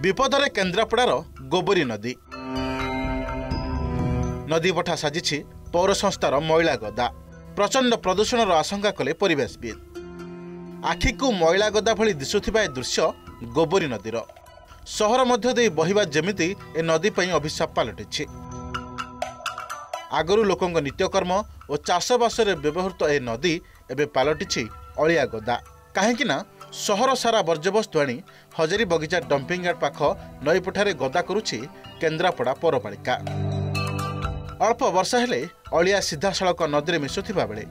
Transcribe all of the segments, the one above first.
विपदरे केन्द्रापड़ार गोबरी नदी नदी पठा साजिछि पौर संस्थार मैला गदा प्रचंड प्रदूषण आशंका कले परिवेशविद आखिकु मैला गदा भली दिशुथिबा ए दृश्य गोबरी नदीर सहर मध्य दे बहिबा जेमिति ए नदी पई अभिशाप पलटिछि। आगरु लोकंग नित्यकर्म और चाषबास व्यवहृत ए नदी एबे पलटिछि अलिया गदा काहेकिना सहर सारा वर्ज्यवस्तु आनी हजारी बगिचा डंपिंग यार्ड पाख नईपठारे गदा करुछि केन्द्रापड़ा पौरपालिका। अल्प वर्षा हेले अलिया सीधा सड़क नदी में मिशुथिबा बेले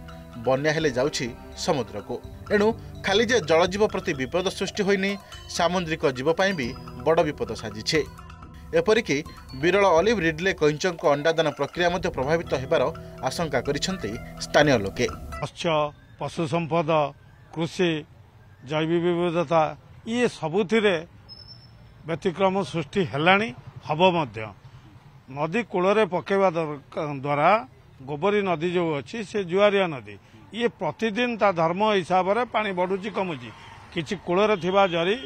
बन्या हेले जाउछि समुद्र को एणु खाली जे जलजीव प्रति विपद सृष्टि होइनी सामुद्रिक जीव पई भी बड़ विपद साजिछे। एपरिकी विरल ऑलिव रिडले कईंचक अंडादान प्रक्रिया मध्य प्रभावित हेबार आशंका करिसेंति स्थानीय लोके। मत्स्य पशु संपद कृषि जैविक विविधता ये सबुथिरे व्यतिक्रम सृष्टि हेलाणी हब मध्य नदी कूल पकेवा द्वारा गोबरी नदी जो अच्छी से जुआरिया नदी ये प्रतिदिन ता धर्म हिसाब से पानी बढ़ुची कमुची किछि कूल थिबा जरी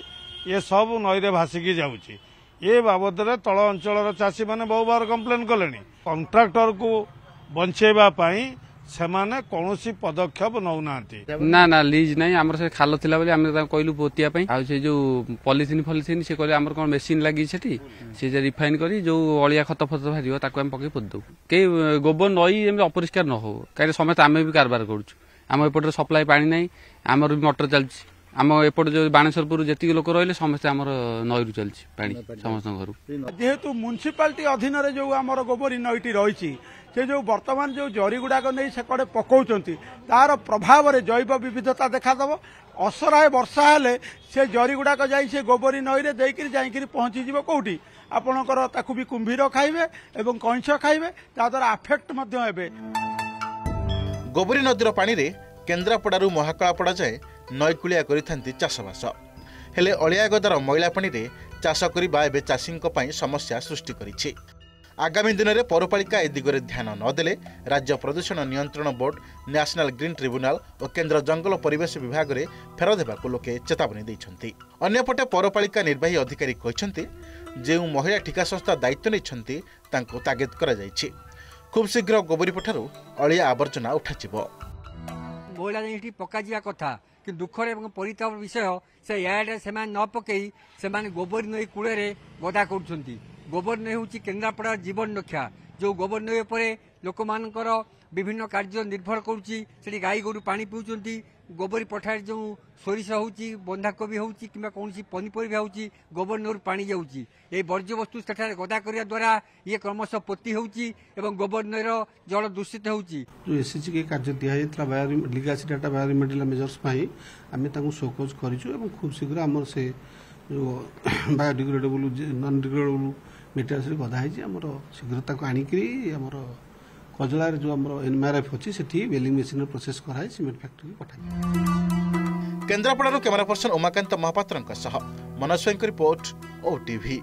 ये सब नईरे भासिकी जाउची। ये बाबद तल अंचल चाषी मैंने बहु बार कंप्लेन कले कंट्राक्टर को बंचेबा पाई सेमाने कौनसी पदक्षेप नौना ना ना लीज नहीं आमर से खाल थिला बोली आमे कहलु पोतिया पई आ से जो पॉलिथिन फॉलिथिन से कहले आमर कोन मशीन लागी सेठी से जे रिफाइन करी जो अलिया खत फत भारियो ताको हम पके पोत दउ के गोबर नई एम अपरिष्कार न हो काहे समेत आमे भी कारबार करूछु आम एपटे सप्लाई पानी नहीं आमर भी मोटर चलछि आम एपट जो बाणेश्वरपुर जी लोक रही समस्ते आम नई चलती पानी समस्त घर जेहेतु म्युनिसिपालिटी अधीन जो आम गोबरी नईटी रही से जो वर्तमान जो जरी गुड़ाक नहीं से कड़े पकाउछंती तार प्रभाव में जैव विविधता देखादब असराए वर्षा हेले से जरी गुड़ाक जाई से गोबरी नई रे देकर जाइकरी पहुंची जीव कोठी आपणकर ताकू भी कुंभीर खाइबे एवं कंस खाइबे ता द्वारा अफेक्ट मध्य हेबे। गोबरी नदीर पानी रे केन्द्रापड़ारू महाकालापड़ा जाए नईकूलिया करिथांती चाषबास हेले अलिया गदार मैला पानी रे चाष करबा एबे चाषींक पई समस्या सृष्टि करिछि। आगामी दिन में पौरपालिका ए दिगरे ध्यान नदेले राज्य प्रदूषण नियंत्रण बोर्ड नेशनल ग्रीन ट्रिब्यूनाल और केन्द्र जंगल परिवेश विभाग रे फेर देबाकू लोके चेतावनी दैछंती। अन्यपटे पौरपालिका निर्वाही अधिकारी कहछंती जे महिला ठिका संस्था दायित्व नैछंती तांको तागिद करा जायछि खूब शीघ्र गोबरी पठारू अलिया आवर्जना उठाजिबो। महिला नहीं पका जा कथा कि दुखर एवं परिताप विषय से यार्ड से न पकई से गोबर नई कूल गदा कर गोबर नई हूँ केन्द्रापड़ा जीवन रक्षा जो गोबर नई पर लोक मानकर विभिन्न कार्य निर्भर करुँची गाई गोरु पानी पीउछंती गोबरी पठार जो सोरिष होउची बंधाकोबी होउची किंबा कौनसी पनीपरिया होउची गोबर नई पानी जाउची ये वर्ज्य वस्तु सेठारे गदा करिया द्वारा ये क्रमशः पोती होउची एवं गोबर नईर जल दूषित होउची। जो एसएचजी के कार्य दिया जायतला बायो लिगासी डाटा बायोमेडिकल मेजर्स पाई आमे ताकू शोकज करिछु एवं खूब शीघ्र हमर से जो बायोडिग्रेडेबल नॉन डिग्रेडेबल मटेरियल्स रे गदा है हमर शीघ्र ताकू आनिकरी हमर कजलार जो हमर एमआरएफ अछि सेठी वेलिंग मशीन प्रोसेस कराई सीमेंट फैक्ट्री पठाई। केन्द्रापड़ारू कैमरा पर्सन उमाकांत महापात्रंक सह मनोज स्वयं रिपोर्ट ओटीवी।